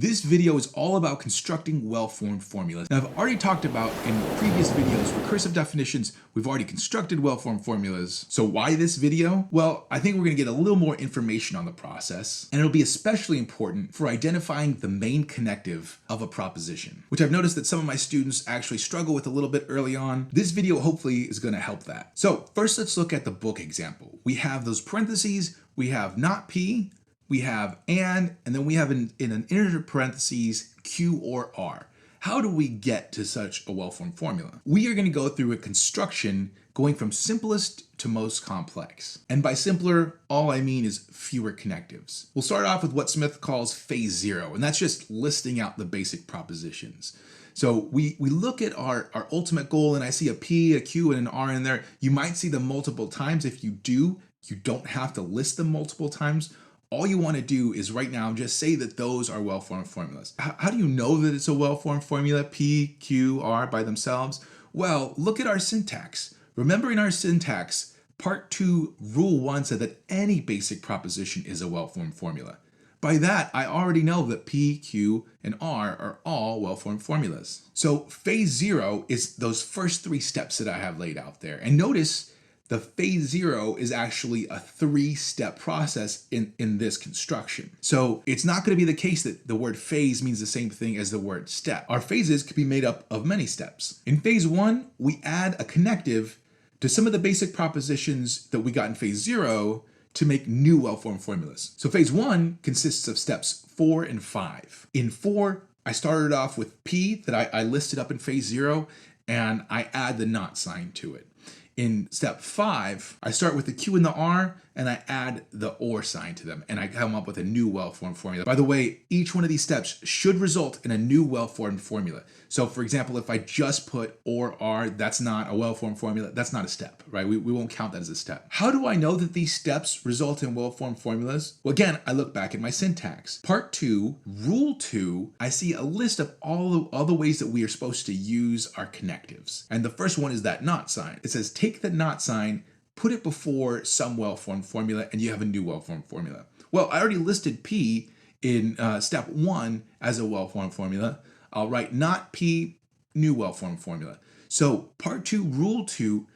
This video is all about constructing well-formed formulas. Now, I've already talked about in previous videos recursive definitions. We've already constructed well-formed formulas. So why this video? Well, I think we're going to get a little more information on the process, and it'll be especially important for identifying the main connective of a proposition, which I've noticed that some of my students actually struggle with a little bit early on. This video hopefully is going to help that. So first, let's look at the book example. We have those parentheses, we have not P, we have and then we have in an inner parentheses Q or R. How do we get to such a well-formed formula? We are going to go through a construction going from simplest to most complex. And by simpler, all I mean is fewer connectives. We'll start off with what Smith calls phase zero, and that's just listing out the basic propositions. So we look at our ultimate goal, and I see a P, a Q, and an R in there. You might see them multiple times. If you do, you don't have to list them multiple times. All you want to do is right now just say that those are well-formed formulas. How do you know that it's a well-formed formula, P, Q, R by themselves? Well, look at our syntax. Remember in our syntax, part 2, rule 1 said that any basic proposition is a well-formed formula. By that, I already know that P, Q, and R are all well-formed formulas. So phase 0 is those first 3 steps that I have laid out there. And notice the phase 0 is actually a 3-step process in this construction. So it's not going to be the case that the word phase means the same thing as the word step. Our phases could be made up of many steps. In phase 1, we add a connective to some of the basic propositions that we got in phase 0 to make new well-formed formulas. So phase 1 consists of steps 4 and 5. In 4, I started off with P that I listed up in phase 0, and I add the not sign to it. In step 5, I start with the Q and the R, and I add the or sign to them, and I come up with a new well-formed formula. By the way, each one of these steps should result in a new well-formed formula. So for example, if I just put or R, that's not a well-formed formula. That's not a step, right? We won't count that as a step. How do I know that these steps result in well-formed formulas? Well, again, I look back at my syntax. Part 2, rule 2, I see a list of all the ways that we are supposed to use our connectives. And the first one is that not sign. It says take the not sign, put it before some well-formed formula, and you have a new well-formed formula. Well, I already listed P in step 1 as a well-formed formula. I'll write not P, new well-formed formula. So part 2, rule 2,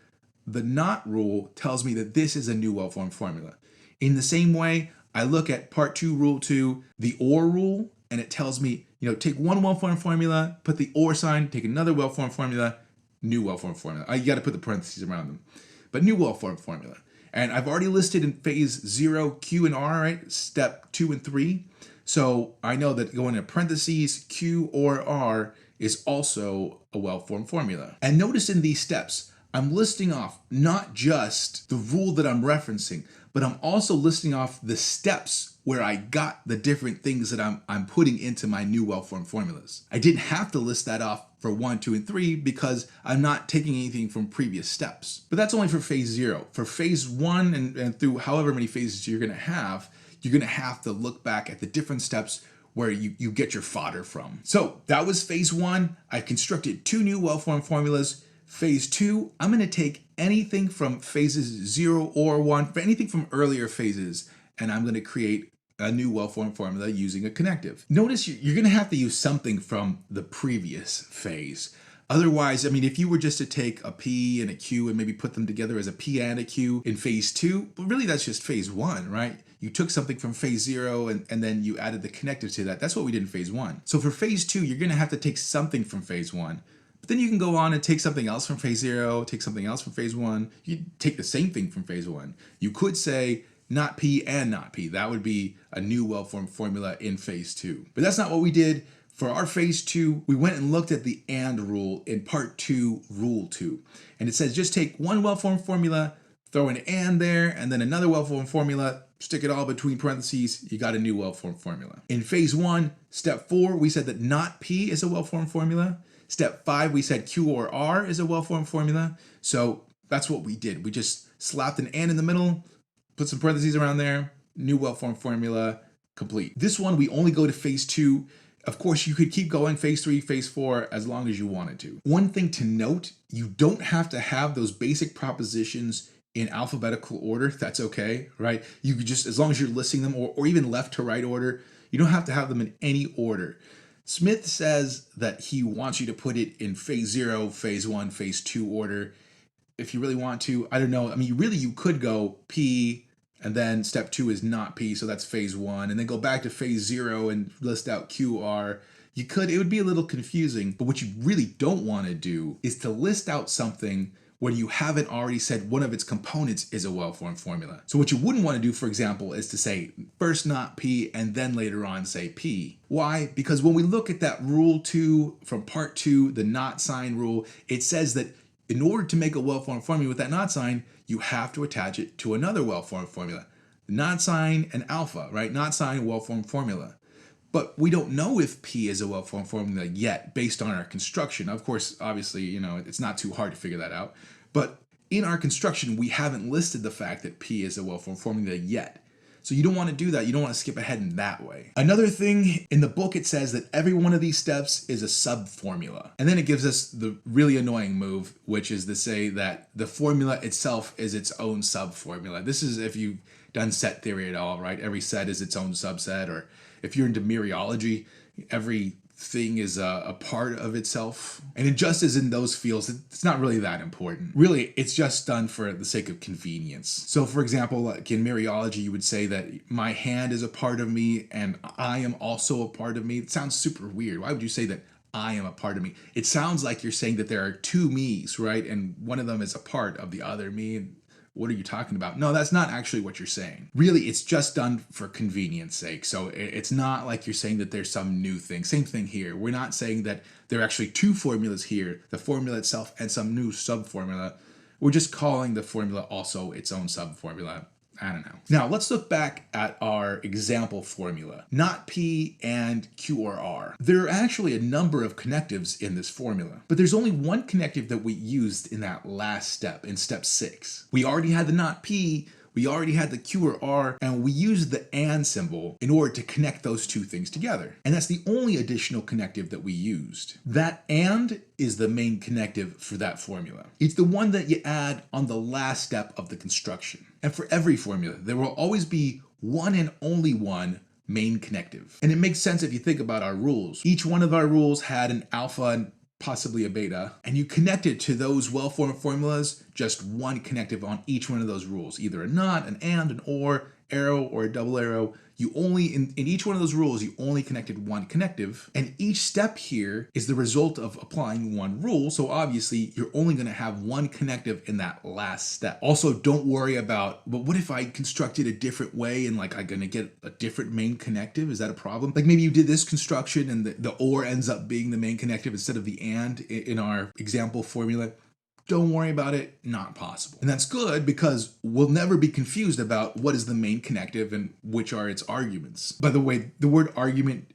the not rule tells me that this is a new well-formed formula. In the same way, I look at part 2, rule 2, the or rule, and it tells me, take one well-formed formula, put the or sign, take another well-formed formula, new well-formed formula. You got to put the parentheses around them. But new well-formed formula. And I've already listed in phase 0, Q and R, right? Step 2 and 3. So I know that going to parentheses, Q or R is also a well-formed formula. And notice in these steps, I'm listing off not just the rule that I'm referencing, but I'm also listing off the steps where I got the different things that I'm putting into my new well-formed formulas. I didn't have to list that off for 1, 2, and 3 because I'm not taking anything from previous steps. But that's only for phase 0. For phase 1 and through however many phases you're gonna have to look back at the different steps where you get your fodder from. So that was phase 1. I've constructed 2 new well-formed formulas. Phase 2, I'm gonna take anything from phases 0 or 1, for anything from earlier phases, and I'm gonna create a new well-formed formula using a connective. Notice you're going to have to use something from the previous phase. Otherwise, if you were just to take a P and a Q and maybe put them together as a P and a Q in phase 2, but really that's just phase 1, right? You took something from phase 0 and then you added the connective to that. That's what we did in phase 1. So for phase 2, you're going to have to take something from phase 1. But then you can go on and take something else from phase 0, take something else from phase 1. You take the same thing from phase 1. You could say not P and not P. That would be a new well-formed formula in phase 2. But that's not what we did. For our phase 2, we went and looked at the and rule in part 2, rule 2. And it says just take one well-formed formula, throw an and there, and then another well-formed formula, stick it all between parentheses, you got a new well-formed formula. In phase 1, step 4, we said that not P is a well-formed formula. Step 5, we said Q or R is a well-formed formula. So that's what we did. We just slapped an and in the middle, put some parentheses around there, new well-formed formula, complete. This one, we only go to phase 2. Of course, you could keep going phase 3, phase 4, as long as you wanted to. One thing to note, you don't have to have those basic propositions in alphabetical order. That's okay, right? You could just, as long as you're listing them or even left to right order, You don't have to have them in any order. Smith says that he wants you to put it in phase 0, phase 1, phase 2 order. If you really want to, I don't know. I mean, really, you could go P, and then step 2 is not P, so that's phase 1, and then go back to phase 0 and list out QR. You could, it would be a little confusing, but what you really don't want to do is to list out something when you haven't already said one of its components is a well-formed formula. So what you wouldn't want to do, for example, is to say first not P and then later on say P. Why? Because when we look at that rule 2 from part 2, the not sign rule, it says that in order to make a well-formed formula with that not sign, you have to attach it to another well-formed formula. Not sign and alpha, right? Not sign, well-formed formula. But we don't know if P is a well-formed formula yet based on our construction. Of course, obviously, it's not too hard to figure that out. But in our construction, we haven't listed the fact that P is a well-formed formula yet. So you don't want to do that. You don't want to skip ahead in that way. Another thing, in the book, it says that every one of these steps is a sub-formula. And then it gives us the really annoying move, which is to say that the formula itself is its own sub-formula. This is if you've done set theory at all, right? Every set is its own subset, or if you're into mereology, every thing is a part of itself. And just as in those fields, it's not really that important. Really, it's just done for the sake of convenience. So for example, like in mereology, you would say that my hand is a part of me and I am also a part of me. It sounds super weird. Why would you say that I am a part of me? It sounds like you're saying that there are two me's, right? And one of them is a part of the other me. What are you talking about? No, that's not actually what you're saying. Really, it's just done for convenience sake. So it's not like you're saying that there's some new thing. Same thing here. We're not saying that there are actually two formulas here, the formula itself and some new sub-formula. We're just calling the formula also its own sub-formula. I don't know. Now let's look back at our example formula, not P and Q or R. There are actually a number of connectives in this formula, but there's only one connective that we used in that last step, in step 6. We already had the not P, we already had the Q or R, and we used the and symbol in order to connect those two things together. And that's the only additional connective that we used. That and is the main connective for that formula. It's the one that you add on the last step of the construction. And for every formula, there will always be one and only one main connective. And it makes sense if you think about our rules. Each one of our rules had an alpha and possibly a beta, and you connected to those well-formed formulas just one connective on each one of those rules, either a not, an and, an or, arrow, or a double arrow. You only, in each one of those rules, you only connected one connective, and each step here is the result of applying one rule, so obviously you're only going to have one connective in that last step. Also, don't worry about, but what if I constructed a different way and like I'm going to get a different main connective? Is that a problem? Like maybe you did this construction and the or ends up being the main connective instead of the and in our example formula. Don't worry about it, not possible. And that's good because we'll never be confused about what is the main connective and which are its arguments. By the way, the word argument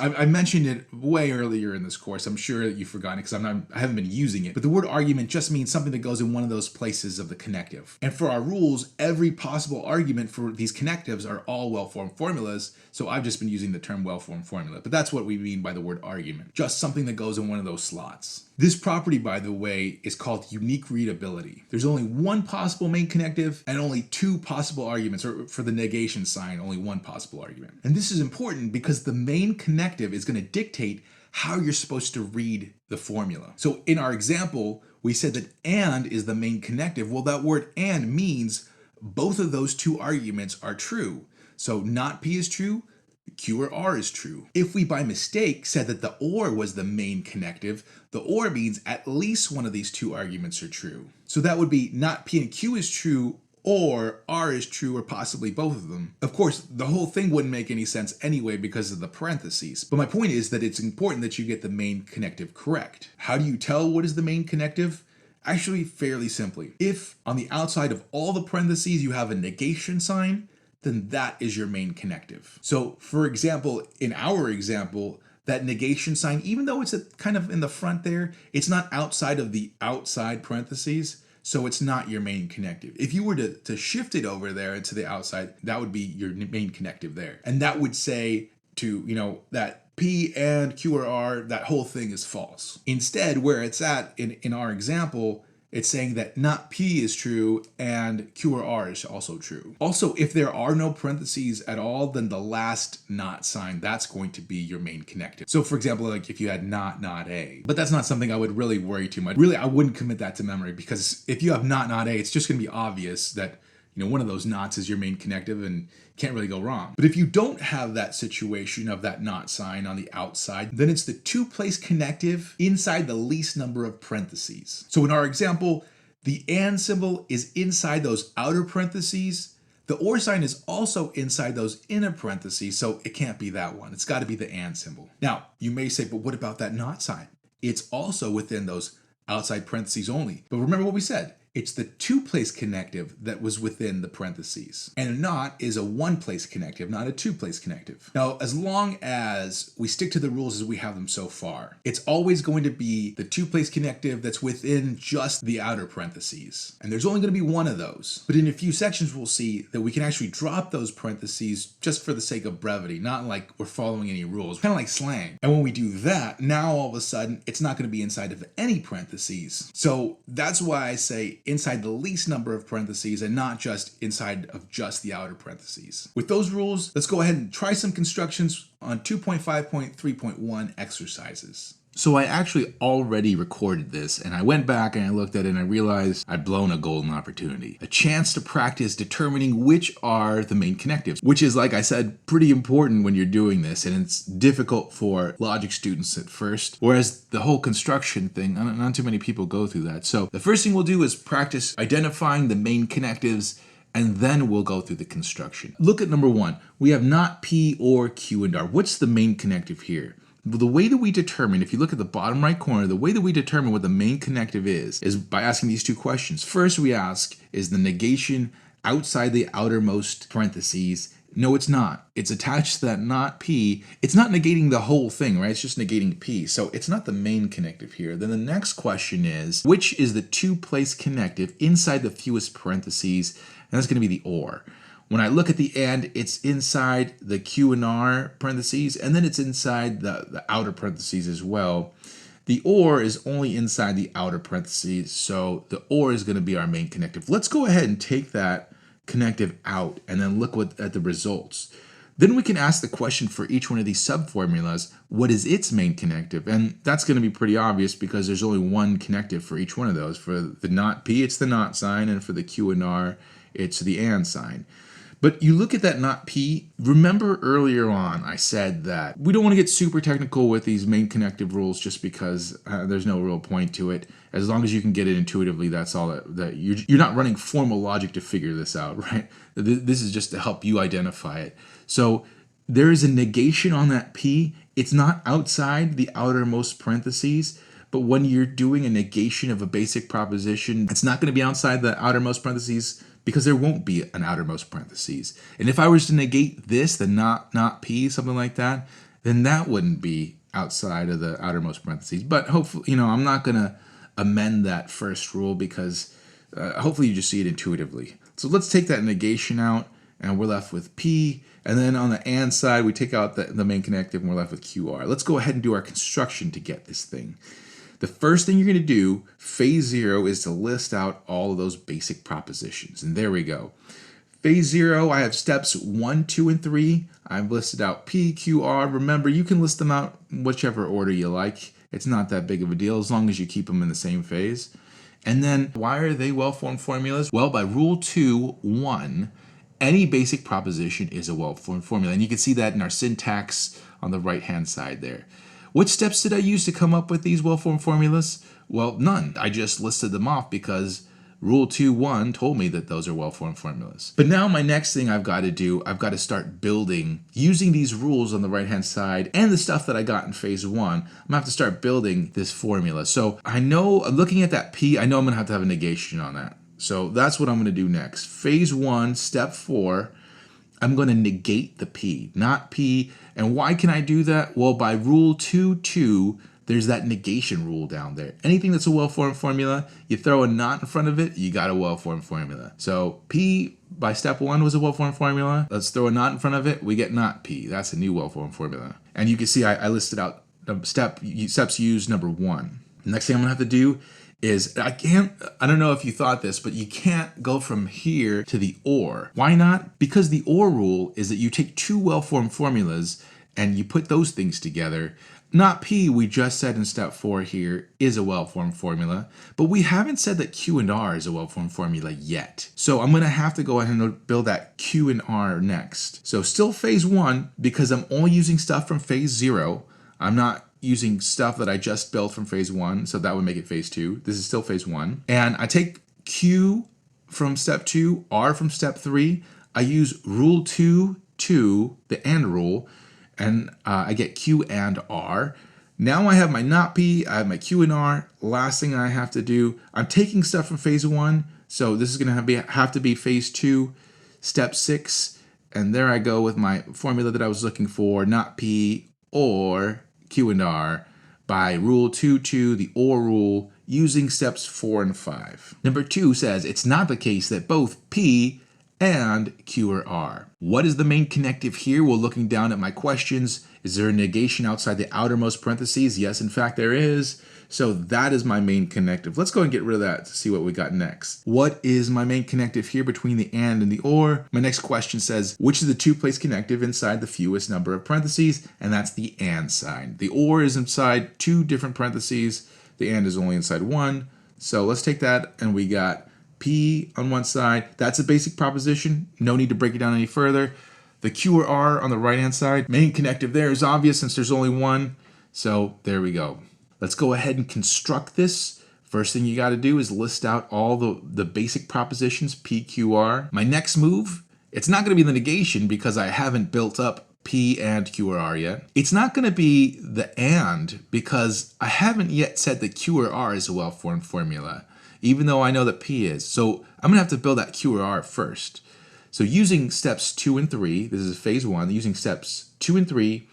I mentioned it way earlier in this course. I'm sure that you've forgotten it because I haven't been using it. But the word argument just means something that goes in one of those places of the connective. And for our rules, every possible argument for these connectives are all well-formed formulas. So I've just been using the term well-formed formula. But that's what we mean by the word argument. Just something that goes in one of those slots. This property, by the way, is called unique readability. There's only one possible main connective and only two possible arguments, or for the negation sign, only one possible argument. And this is important because the main connective is going to dictate how you're supposed to read the formula. So in our example, we said that and is the main connective. Well, that word and means both of those two arguments are true. So not P is true, Q or R is true. If we by mistake said that the or was the main connective, the or means at least one of these two arguments are true. So that would be not P and Q is true or R is true or possibly both of them. Of course, the whole thing wouldn't make any sense anyway because of the parentheses. But my point is that it's important that you get the main connective correct. How do you tell what is the main connective? Actually, fairly simply. If on the outside of all the parentheses you have a negation sign, then that is your main connective. So for example, in our example, that negation sign, even though it's kind of in the front there, it's not outside of the outside parentheses, so it's not your main connective. If you were to shift it over there into the outside, that would be your main connective there. And that would say to, that P and Q or R, that whole thing is false. Instead, where it's at in our example, It's saying that not P is true and Q or R is also true. Also, if there are no parentheses at all, then the last not sign, that's going to be your main connective. So for example, like if you had not A, but that's not something I would really worry too much. Really, I wouldn't commit that to memory, because if you have not A, it's just going to be obvious that one of those knots is your main connective and can't really go wrong. But if you don't have that situation of that not sign on the outside, then it's the two-place connective inside the least number of parentheses. So in our example, the and symbol is inside those outer parentheses. The or sign is also inside those inner parentheses, so it can't be that one. It's got to be the and symbol. Now, you may say, but what about that not sign? It's also within those outside parentheses only. But remember what we said. It's the two-place connective that was within the parentheses. And a not is a one-place connective, not a two-place connective. Now, as long as we stick to the rules as we have them so far, it's always going to be the two-place connective that's within just the outer parentheses. And there's only going to be one of those. But in a few sections, we'll see that we can actually drop those parentheses just for the sake of brevity, not like we're following any rules, kind of like slang. And when we do that, now all of a sudden, it's not going to be inside of any parentheses. So that's why I say inside the least number of parentheses and not just inside of just the outer parentheses. With those rules, let's go ahead and try some constructions on 2.5.3.1 exercises. So I actually already recorded this, and I went back and I looked at it and I realized I'd blown a golden opportunity. A chance to practice determining which are the main connectives, which is, like I said, pretty important when you're doing this, and it's difficult for logic students at first, whereas the whole construction thing, not too many people go through that. So the first thing we'll do is practice identifying the main connectives, and then we'll go through the construction. Look at number one. We have not P or Q and R. What's the main connective here? The way that we determine, if you look at the bottom right corner, the way that we determine what the main connective is by asking these two questions. First, we ask, is the negation outside the outermost parentheses? No, it's not. It's attached to that not P. It's not negating the whole thing, right? It's just negating P. So it's not the main connective here. Then the next question is, which is the two-place connective inside the fewest parentheses? And that's going to be the or. When I look at the and, it's inside the Q and R parentheses, and then it's inside the outer parentheses as well. The or is only inside the outer parentheses, so the or is going to be our main connective. Let's go ahead and take that connective out and then look at the results. Then we can ask the question for each one of these subformulas, what is its main connective? And that's going to be pretty obvious because there's only one connective for each one of those. For the not P, it's the not sign, and for the Q and R, it's the and sign. But you look at that not P, remember earlier on I said that we don't want to get super technical with these main connective rules just because there's no real point to it. As long as you can get it intuitively, that's all that you're not running formal logic to figure this out, right? This is just to help you identify it. So there is a negation on that P. It's not outside the outermost parentheses, but when you're doing a negation of a basic proposition, it's not going to be outside the outermost parentheses, because there won't be an outermost parentheses. And if I was to negate this, the not P, something like that, then that wouldn't be outside of the outermost parentheses. But hopefully, I'm not going to amend that first rule because hopefully you just see it intuitively. So let's take that negation out, and we're left with P. And then on the and side, we take out the main connective, and we're left with QR. Let's go ahead and do our construction to get this thing. The first thing you're going to do, phase 0, is to list out all of those basic propositions. And there we go. Phase 0, I have steps 1, 2, and 3. I've listed out P, Q, R. Remember, you can list them out in whichever order you like. It's not that big of a deal as long as you keep them in the same phase. And then, why are they well-formed formulas? Well, by rule 2.1, any basic proposition is a well-formed formula. And you can see that in our syntax on the right-hand side there. What steps did I use to come up with these well-formed formulas? Well, none. I just listed them off because Rule 2.1 told me that those are well-formed formulas. But now my next thing I've got to do, I've got to start building, using these rules on the right-hand side and the stuff that I got in phase 1, I'm going to have to start building this formula. So I know, looking at that P, I know I'm going to have a negation on that. So that's what I'm going to do next. Phase 1, step 4, I'm going to negate the P, not P. And why can I do that? Well, by rule 2.2, there's that negation rule down there. Anything that's a well-formed formula, you throw a not in front of it, you got a well-formed formula. So P by step 1 was a well-formed formula. Let's throw a not in front of it, we get not P. That's a new well-formed formula. And you can see I listed out steps used number 1. The next thing I'm going to have to do is I don't know if you thought this, but you can't go from here to the or. Why not? Because the or rule is that you take two well-formed formulas and you put those things together. Not P, we just said in step 4 here, is a well-formed formula, but we haven't said that Q and R is a well-formed formula yet. So I'm gonna have to go ahead and build that Q and R next. So still phase 1, because I'm only using stuff from phase 0. I'm not using stuff that I just built from phase 1, so that would make it phase 2. This is still phase 1. And I take Q from step 2, R from step 3. I use rule 2, the AND rule, and I get Q and R. Now I have my not P, I have my Q and R. Last thing I have to do, I'm taking stuff from phase 1, so this is gonna have to be phase 2, step 6, and there I go with my formula that I was looking for, not P or Q and R, by rule 2, the OR rule, using steps 4 and 5. Number 2 says it's not the case that both P and Q or R. What is the main connective here? Well, looking down at my questions, is there a negation outside the outermost parentheses? Yes, in fact, there is. So that is my main connective. Let's go and get rid of that to see what we got next. What is my main connective here between the and the or? My next question says, which is the two-place connective inside the fewest number of parentheses? And that's the and sign. The or is inside 2 different parentheses. The and is only inside 1. So let's take that, and we got P on one side. That's a basic proposition. No need to break it down any further. The Q or R on the right-hand side. Main connective there is obvious since there's only one. So there we go. Let's go ahead and construct this. First thing you got to do is list out all the basic propositions, P, Q, R. My next move, it's not going to be the negation because I haven't built up P and Q or R yet. It's not going to be the and because I haven't yet said that Q or R is a well-formed formula, even though I know that P is. So I'm going to have to build that Q or R first. So using steps 2 and 3, this is phase 1, using steps 2 and 3,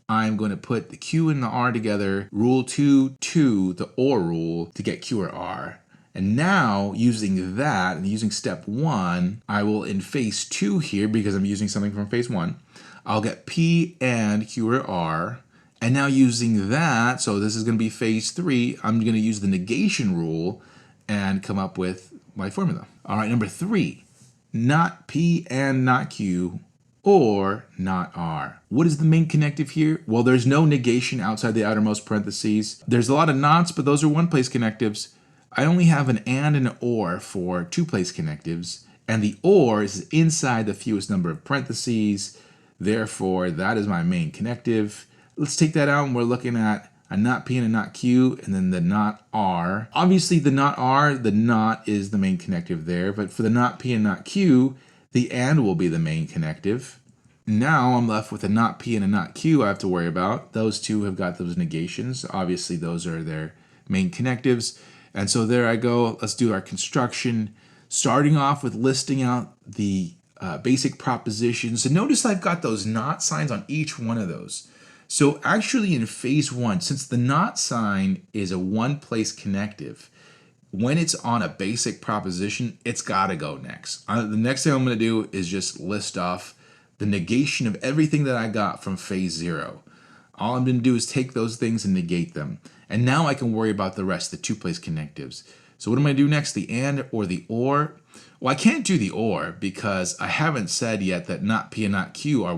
I'm going to put the Q and the R together, rule 2, the OR rule, to get Q or R. And now, using that, and using step 1, I will, in phase 2 here, because I'm using something from phase 1, I'll get P and Q or R. And now using that, so this is going to be phase 3, I'm going to use the negation rule and come up with my formula. All right, number 3, not P and not Q, or not R. What is the main connective here? Well, there's no negation outside the outermost parentheses. There's a lot of nots, but those are one-place connectives. I only have an and an or for two-place connectives, and the or is inside the fewest number of parentheses. Therefore, that is my main connective. Let's take that out, and we're looking at a not P and a not Q, and then the not R. Obviously, the not R, the not is the main connective there, but for the not P and not Q, the and will be the main connective. Now I'm left with a not P and a not Q I have to worry about. Those two have got those negations. Obviously, those are their main connectives. And so there I go. Let's do our construction. Starting off with listing out the basic propositions. And notice I've got those not signs on each one of those. So actually in phase 1, since the not sign is a one-place connective, when it's on a basic proposition, it's got to go next. The next thing I'm going to do is just list off the negation of everything that I got from phase 0. All I'm going to do is take those things and negate them. And now I can worry about the rest, the two-place connectives. So what am I going to do next, the and or the or? Well, I can't do the or because I haven't said yet that not P and not Q are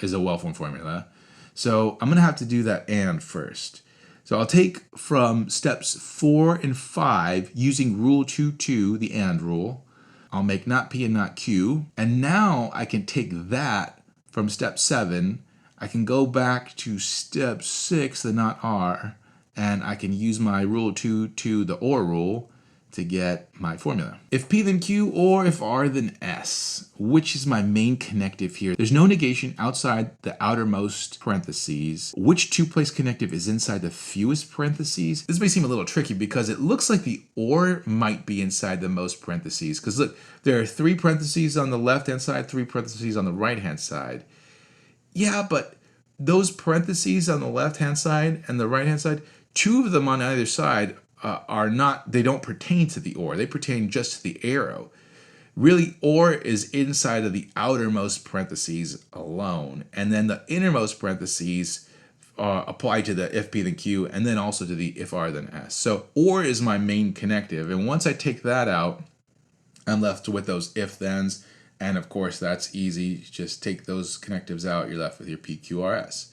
is a well-formed formula. So I'm going to have to do that and first. So I'll take from steps 4 and 5 using rule 2, the and rule. I'll make not P and not Q. And now I can take that from step 7. I can go back to step 6, the not R, and I can use my rule 2, the or rule, to get my formula. If P then Q, or if R then S, which is my main connective here? There's no negation outside the outermost parentheses. Which two-place connective is inside the fewest parentheses? This may seem a little tricky because it looks like the or might be inside the most parentheses. Because look, there are 3 parentheses on the left-hand side, 3 parentheses on the right-hand side. Yeah, but those parentheses on the left-hand side and the right-hand side, 2 of them on either side they don't pertain to the or. They pertain just to the arrow. Really, or is inside of the outermost parentheses alone. And then the innermost parentheses apply to the if P then Q, and then also to the if R then S. So OR is my main connective, and once I take that out, I'm left with those if thens, and of course that's easy. Just take those connectives out, you're left with your PQRS.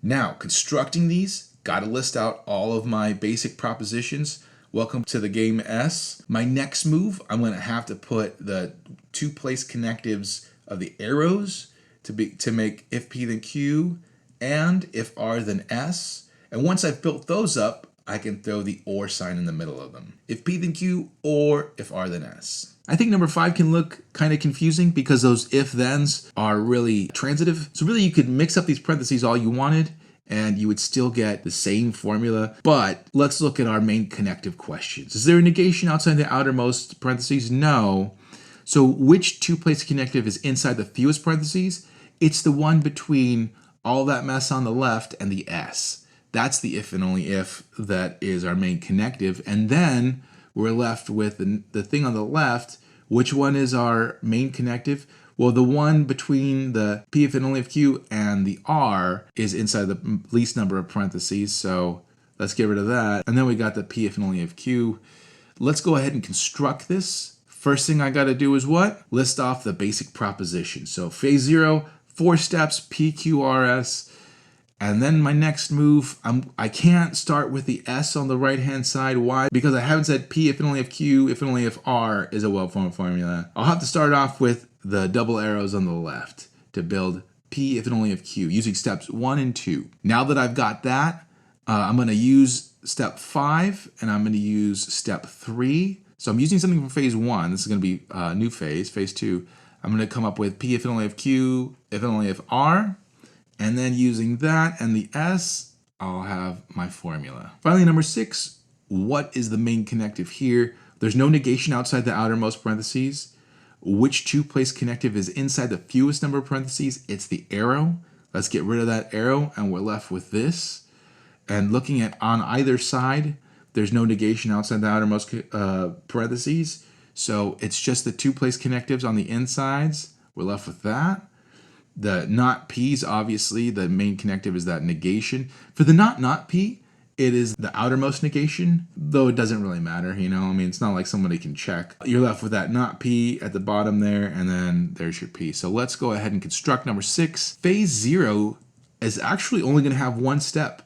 Now, constructing these, got to list out all of my basic propositions. Welcome to the game S. My next move, I'm going to have to put the two-place connectives of the arrows to make if P then Q and if R then S. And once I've built those up, I can throw the OR sign in the middle of them. If P then Q or if R then S. I think number 5 can look kind of confusing because those if-thens are really transitive. So really you could mix up these parentheses all you wanted and you would still get the same formula. But let's look at our main connective questions. Is there a negation outside the outermost parentheses? No. So which two-place connective is inside the fewest parentheses? It's the one between all that mess on the left and the S. That's the if and only if that is our main connective. And then we're left with the thing on the left. Which one is our main connective? Well, the one between the P if and only if Q and the R is inside the least number of parentheses. So let's get rid of that. And then we got the P if and only if Q. Let's go ahead and construct this. First thing I got to do is what? List off the basic proposition. So phase 0, 4 steps, PQRS. And then my next move, I can't start with the S on the right-hand side. Why? Because I haven't said P if and only if Q, if and only if R is a well-formed formula. I'll have to start off with the double arrows on the left to build P if and only if Q using steps 1 and 2. Now that I've got that, I'm going to use step 5 and I'm going to use step 3. So I'm using something from phase 1. This is going to be a new phase, phase 2. I'm going to come up with P if and only if Q, if and only if R. And then using that and the S, I'll have my formula. Finally, number 6, what is the main connective here? There's no negation outside the outermost parentheses. Which two-place connective is inside the fewest number of parentheses? It's the arrow. Let's get rid of that arrow and we're left with this. And looking at on either side, there's no negation outside the outermost parentheses. So it's just the two-place connectives on the insides. We're left with that. The not P's, obviously, the main connective is that negation. For the not P, it is the outermost negation, though it doesn't really matter, you know? I mean, it's not like somebody can check. You're left with that not P at the bottom there, and then there's your P. So let's go ahead and construct number 6. Phase 0 is actually only going to have one step.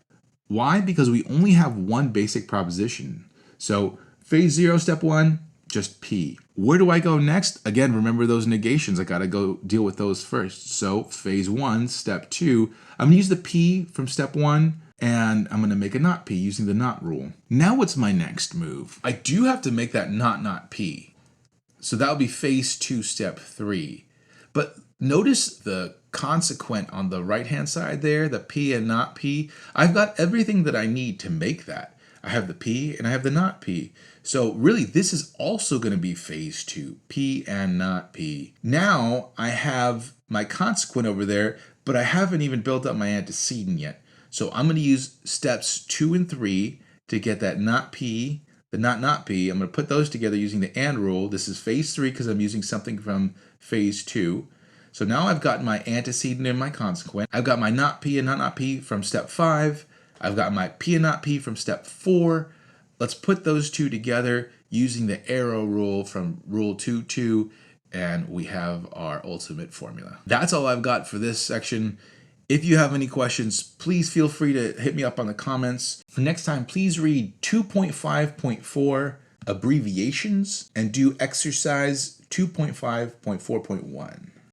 Why? Because we only have one basic proposition. So phase 0, step 1, just P. Where do I go next? Again, remember those negations. I got to go deal with those first. So phase 1, step 2, I'm going to use the P from step 1, and I'm going to make a not P using the not rule. Now what's my next move? I do have to make that not P. So that would be phase 2, step 3. But notice the consequent on the right-hand side there, the P and not P. I've got everything that I need to make that. I have the P and I have the not P. So really, this is also going to be phase 2, P and not P. Now I have my consequent over there, but I haven't even built up my antecedent yet. So I'm going to use steps 2 and 3 to get that not P, the not P. I'm going to put those together using the and rule. This is phase 3 because I'm using something from phase 2. So now I've got my antecedent and my consequent. I've got my not P and not P from step 5. I've got my P and not P from step 4. Let's put those two together using the arrow rule from rule 2.2, and we have our ultimate formula. That's all I've got for this section. If you have any questions, please feel free to hit me up on the comments. For next time, please read 2.5.4 abbreviations and do exercise 2.5.4.1.